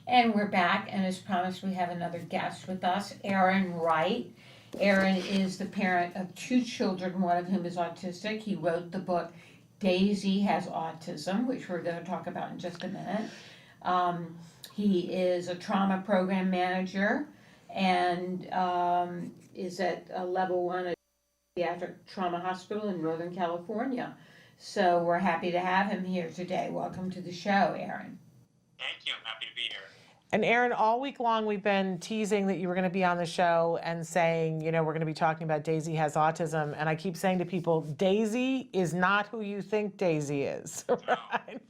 And we're back, and as promised, we have another guest with us, Aaron Wright. Aaron is the parent of two children, one of whom is autistic. He wrote the book Daisy Has Autism, which we're going to talk about in just a minute. He is a trauma program manager and is at a level 1 at Pediatric Trauma Hospital in Northern California. So we're happy to have him here today. Welcome to the show, Aaron. Thank you. I'm happy to be here. And Aaron, all week long we've been teasing that you were going to be on the show and saying, you know, we're going to be talking about Daisy Has Autism. And I keep saying to people, Daisy is not who you think Daisy is. Right?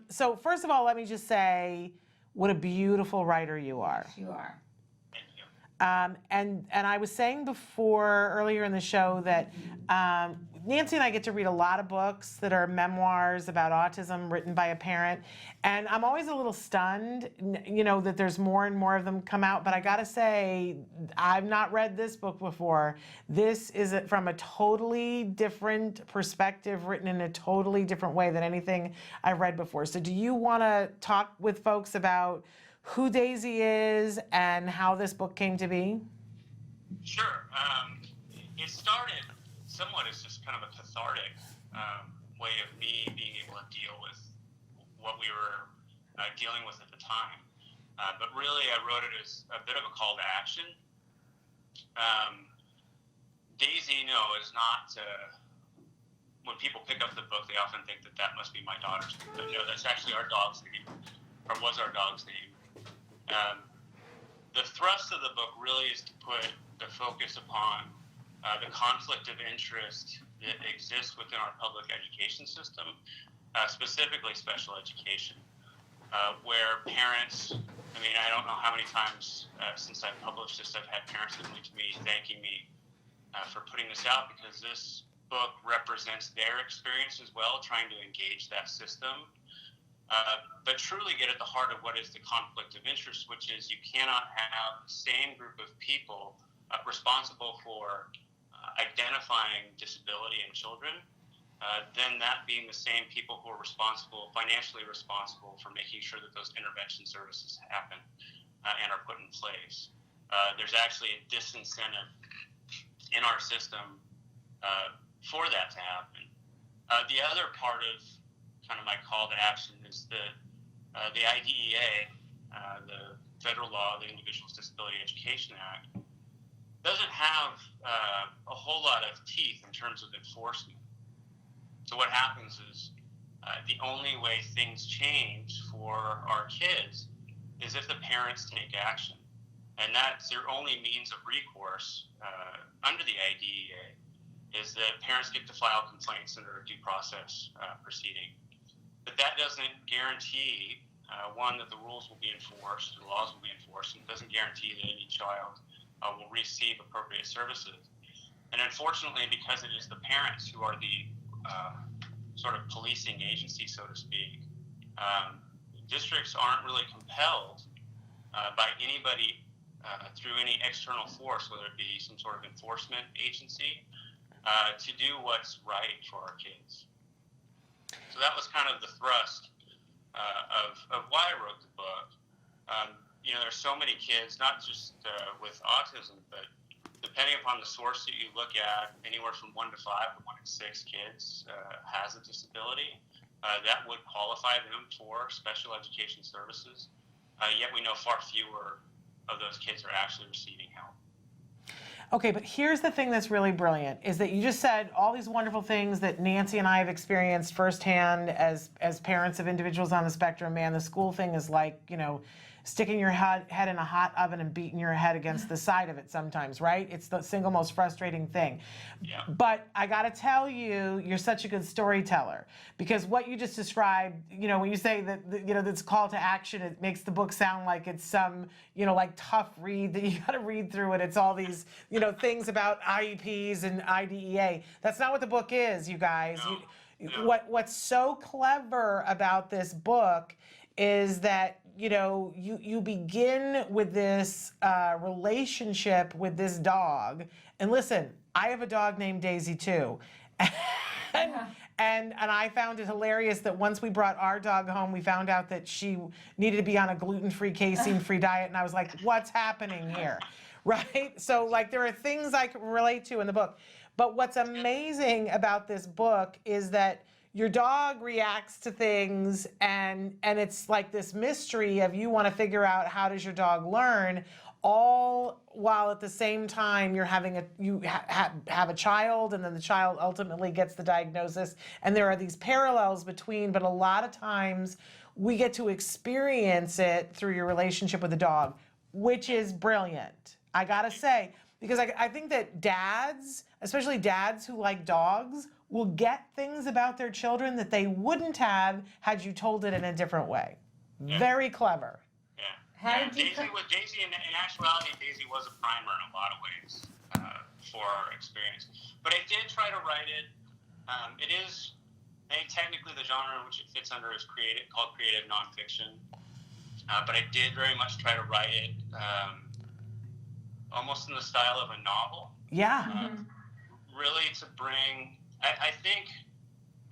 So first of all, let me just say what a beautiful writer you are. Yes, you are. Thank you. And I was saying before, earlier in the show, that Nancy and I get to read a lot of books that are memoirs about autism written by a parent. And I'm always a little stunned, you know, that there's more and more of them come out. But I got to say, I've not read this book before. This is from a totally different perspective, written in a totally different way than anything I've read before. So do you want to talk with folks about who Daisy is and how this book came to be? Sure. It started somewhat as just kind of a cathartic way of me being able to deal with what we were dealing with at the time. But really, I wrote it as a bit of a call to action. Daisy, is not, when people pick up the book, they often think that that must be my daughter's name. But no, that's actually our dog's name, or was our dog's name. The thrust of the book really is to put the focus upon the conflict of interest that exists within our public education system, specifically special education, where parents, I don't know how many times since I've published this, I've had parents coming to me thanking me for putting this out, because this book represents their experience as well, trying to engage that system. But truly get at the heart of what is the conflict of interest, which is you cannot have the same group of people responsible for identifying disability in children, then that being the same people who are financially responsible for making sure that those intervention services happen and are put in place. There's actually a disincentive in our system for that to happen. The other part of kind of my call to action is that the IDEA, the federal law, the Individuals with Disability Education Act, doesn't have a whole lot of teeth in terms of enforcement. So what happens is the only way things change for our kids is if the parents take action. And that's their only means of recourse under the IDEA, is that parents get to file complaints under a due process proceeding. But that doesn't guarantee, one, that the rules will be enforced, the laws will be enforced, and it doesn't guarantee that any child will receive appropriate services. And unfortunately, because it is the parents who are the sort of policing agency, so to speak, districts aren't really compelled by anybody through any external force, whether it be some sort of enforcement agency, to do what's right for our kids. So that was kind of the thrust of why I wrote the book. There's so many kids, not just with autism, but depending upon the source that you look at, anywhere from 1 to 5 to 1 in 6 kids has a disability. That would qualify them for special education services. Yet we know far fewer of those kids are actually receiving help. Okay, but here's the thing that's really brilliant, is that you just said all these wonderful things that Nancy and I have experienced firsthand as parents of individuals on the spectrum. Man, the school thing is like, sticking your head in a hot oven and beating your head against the side of it sometimes, right? It's the single most frustrating thing. Yeah. But I gotta tell you, you're such a good storyteller, because what you just described, when you say that, this call to action, it makes the book sound like it's some, like tough read that you gotta read through it. It's all these, things about IEPs and IDEA. That's not what the book is, you guys. No. What's so clever about this book is that you begin with this relationship with this dog. And listen, I have a dog named Daisy too. And I found it hilarious that once we brought our dog home, we found out that she needed to be on a gluten-free, casein-free diet. And I was like, what's happening here? Right? So like there are things I can relate to in the book. But what's amazing about this book is that your dog reacts to things, and it's like this mystery of you want to figure out how does your dog learn, all while at the same time you're having have a child, and then the child ultimately gets the diagnosis, and there are these parallels between, but a lot of times we get to experience it through your relationship with the dog, which is brilliant, I gotta say, because I think that dads, especially dads who like dogs, will get things about their children that they wouldn't have had you told it in a different way. Yeah. Very clever. Yeah. How did you Daisy, in actuality, Daisy was a primer in a lot of ways for our experience. But I did try to write it. It is, I think technically the genre in which it fits under is called creative nonfiction. But I did very much try to write it almost in the style of a novel. Yeah. Really to bring, I think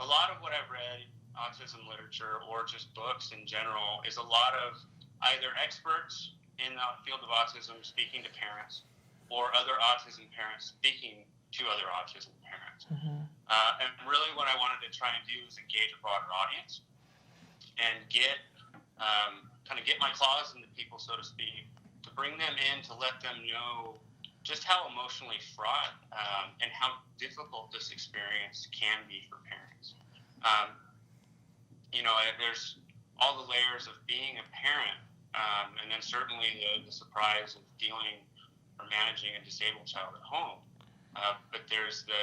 a lot of what I've read, autism literature or just books in general, is a lot of either experts in the field of autism speaking to parents, or other autism parents speaking to other autism parents. And really what I wanted to try and do is engage a broader audience and get my claws into people, so to speak, to bring them in, to let them know just how emotionally fraught and how difficult this experience can be for parents. There's all the layers of being a parent, and then certainly the surprise of dealing or managing a disabled child at home. But there's the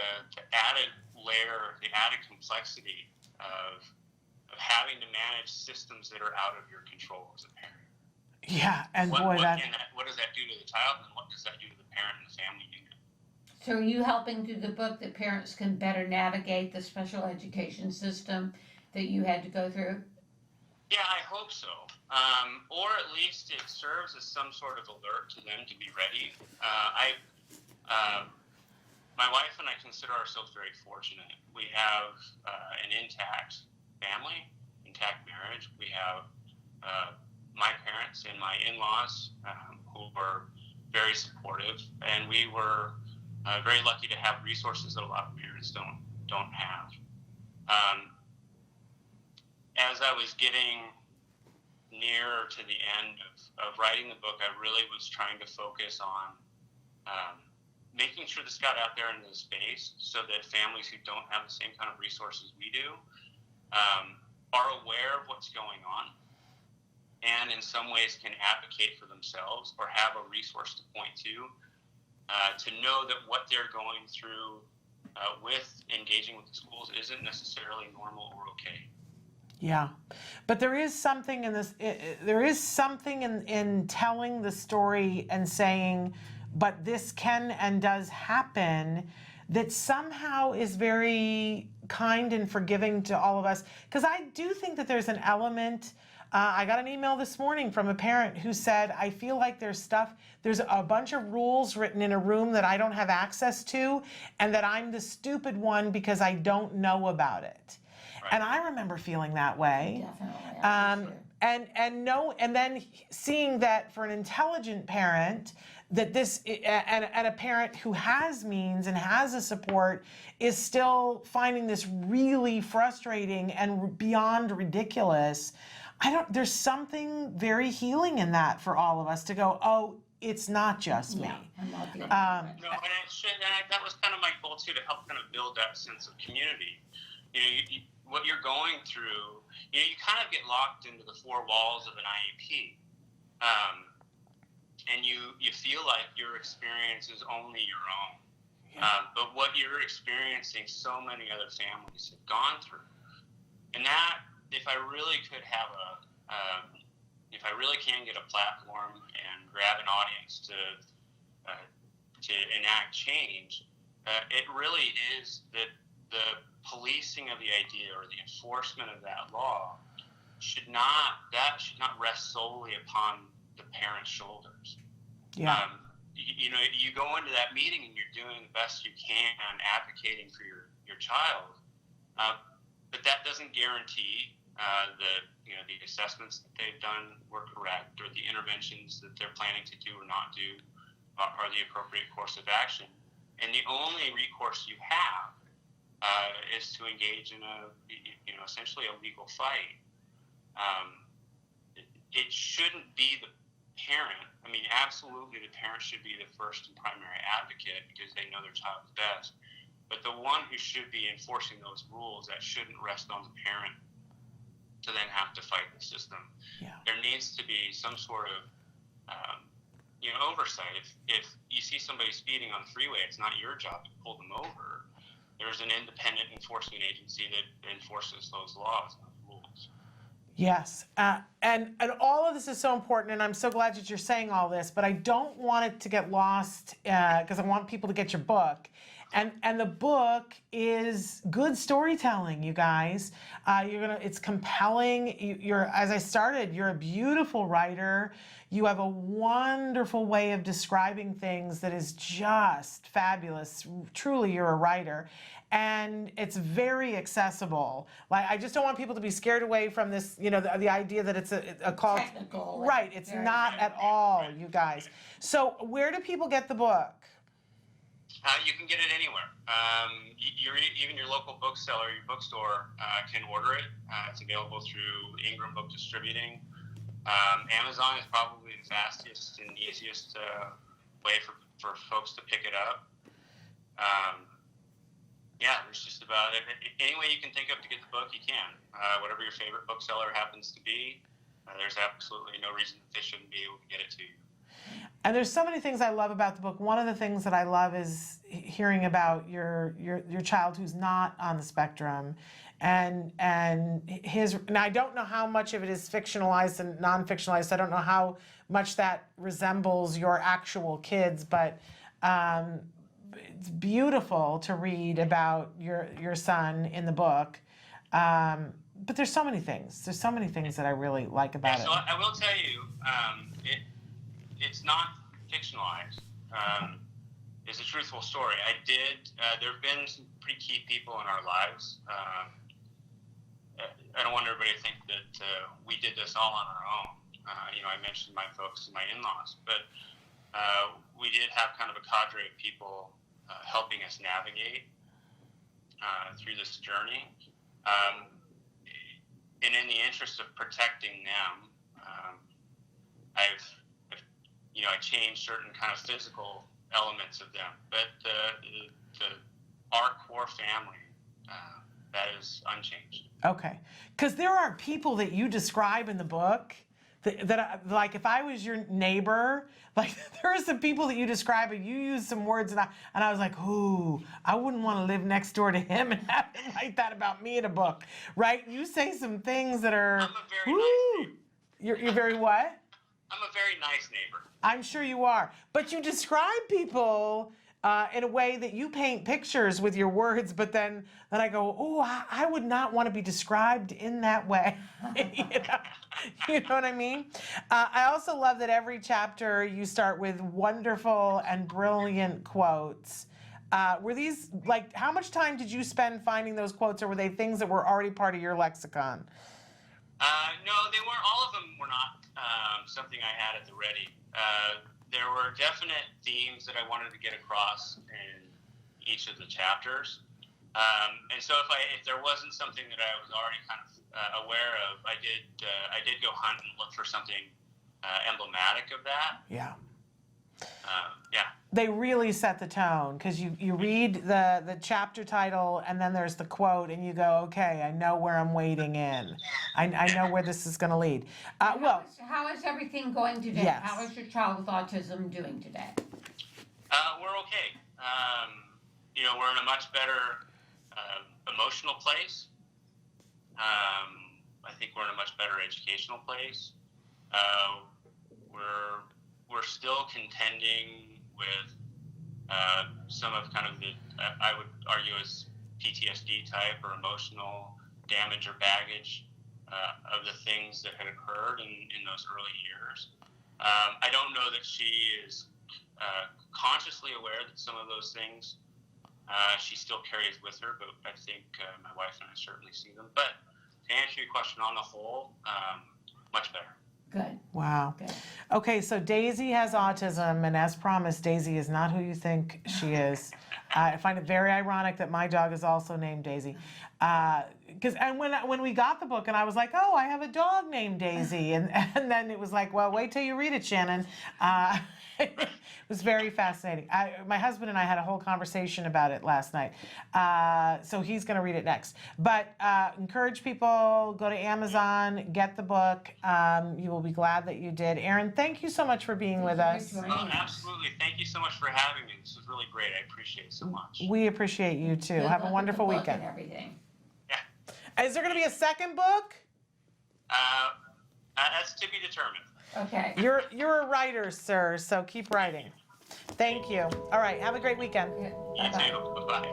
added layer, the added complexity of having to manage systems that are out of your control as a parent. Yeah, and what boy, does that do to the child, and what does that do to the parent and the family unit? So are you helping through the book that parents can better navigate the special education system that you had to go through? Yeah, I hope so. Or at least it serves as some sort of alert to them to be ready. My wife and I consider ourselves very fortunate. We have an intact family, intact marriage. We have my parents and my in-laws who were very supportive, and we were very lucky to have resources that a lot of parents don't have. As I was getting nearer to the end of writing the book, I really was trying to focus on making sure this got out there into the space so that families who don't have the same kind of resources we do are aware of what's going on, and in some ways can advocate for themselves or have a resource to point to know that what they're going through with engaging with the schools isn't necessarily normal or okay. Yeah, but there is something in this. There is something in telling the story and saying, "But this can and does happen," that somehow is very kind and forgiving to all of us. Because I do think that there's an element. I got an email this morning from a parent who said, "I feel like there's a bunch of rules written in a room that I don't have access to, and that I'm the stupid one because I don't know about it." And I remember feeling that way. Definitely. And then seeing that for an intelligent parent, that this and a parent who has means and has a support is still finding this really frustrating and beyond ridiculous. There's something very healing in that for all of us to go, oh, it's not just me. Yeah, I'm not the only one. No, and that was kind of my goal too, to help kind of build that sense of community. What you're going through, you kind of get locked into the four walls of an IEP, and you feel like your experience is only your own. Yeah. But what you're experiencing, so many other families have gone through, and that, if I really could have if I really can get a platform and grab an audience to enact change, it really is that the policing of the idea or the enforcement of that law should not rest solely upon the parent's shoulders. Yeah. You go into that meeting and you're doing the best you can advocating for your child, but that doesn't guarantee the assessments that they've done were correct, or the interventions that they're planning to do or not do are the appropriate course of action. And the only recourse you have is to engage in essentially a legal fight. It shouldn't be the parent. I mean, absolutely, the parent should be the first and primary advocate because they know their child best. But the one who should be enforcing those rules, that shouldn't rest on the parent to then have to fight the system. Yeah. There needs to be some sort of oversight. If you see somebody speeding on the freeway, it's not your job to pull them over. There's an independent enforcement agency that enforces those laws and rules. Yes, and all of this is so important, and I'm so glad that you're saying all this, but I don't want it to get lost because I want people to get your book. And the book is good storytelling, you guys. It's compelling. You're, as I started, you're a beautiful writer. You have a wonderful way of describing things that is just fabulous. Truly, you're a writer. And it's very accessible. Like, I just don't want people to be scared away from this, the idea that it's a call. Technical. Right, it's not at all, you guys. So where do people get the book? You can get it anywhere. Even your local bookseller, your bookstore can order it. It's available through Ingram Book Distributing. Amazon is probably the fastest and easiest way for folks to pick it up. There's just about it. Any way you can think of to get the book, you can. Whatever your favorite bookseller happens to be, there's absolutely no reason that they shouldn't be able to get it to you. And there's so many things I love about the book. One of the things that I love is hearing about your child who's not on the spectrum, and his. And I don't know how much of it is fictionalized and non-fictionalized. I don't know how much that resembles your actual kids, but it's beautiful to read about your son in the book. But there's so many things. There's so many things that I really like about it. So I will tell you, it's not fictionalized. It's a truthful story. There have been some pretty key people in our lives. I don't want everybody to think that we did this all on our own. I mentioned my folks and my in-laws, but we did have kind of a cadre of people helping us navigate through this journey. And in the interest of protecting them, I changed certain kind of physical elements of them, but our core family, that is unchanged. Okay, because there are people that you describe in the book that like, if I was your neighbor, like, there are some people that you describe and you use some words and I was like, ooh, I wouldn't want to live next door to him and have him write that about me in a book, right? You say some things that are, I'm a very nice neighbor. You're very what? I'm a very nice neighbor. I'm sure you are. But you describe people in a way that you paint pictures with your words, but then I go, oh, I would not want to be described in that way. You know what I mean? I also love that every chapter you start with wonderful and brilliant quotes. Were these, like, how much time did you spend finding those quotes, or were they things that were already part of your lexicon? No, they weren't. All of them were not something I had at the ready. There were definite themes that I wanted to get across in each of the chapters. And so if there wasn't something that I was already kind of aware of, I did go hunt and look for something emblematic of that. Yeah. Yeah. They really set the tone, because you read the chapter title and then there's the quote and you go, okay, I know where I'm wading in. I know where this is going to lead. How is everything going today? Yes. How is your child with autism doing today? We're okay. We're in a much better emotional place. I think we're in a much better educational place. We're still contending with some of kind of the, I would argue, as PTSD type or emotional damage or baggage of the things that had occurred in those early years. I don't know that she is consciously aware that some of those things she still carries with her, but I think my wife and I certainly see them. But to answer your question, on the whole, much better. Good. Wow. Good. Okay, so Daisy has autism, and as promised, Daisy is not who you think she is. I find it very ironic that my dog is also named Daisy. And when we got the book, and I was like, oh, I have a dog named Daisy, and then it was like, well, wait till you read it, Shannon. It was very fascinating. My husband and I had a whole conversation about it last night, so he's going to read it next. But encourage people, go to Amazon, get the book. You will be glad that you did. Aaron, thank you so much for being with us. Oh, absolutely. Thank you so much for having me. This was really great. I appreciate it so much. We appreciate you too. Good Have luck a with wonderful the book weekend. and everything. Yeah. Is there going to be a second book? That's to be determined. Okay. You're a writer, sir, so keep writing. Thank you. All right, have a great weekend. You Bye-bye. too. Bye-bye.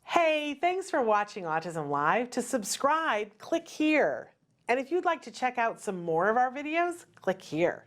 Hey, thanks for watching Autism Live. To subscribe, click here. And if you'd like to check out some more of our videos, click here.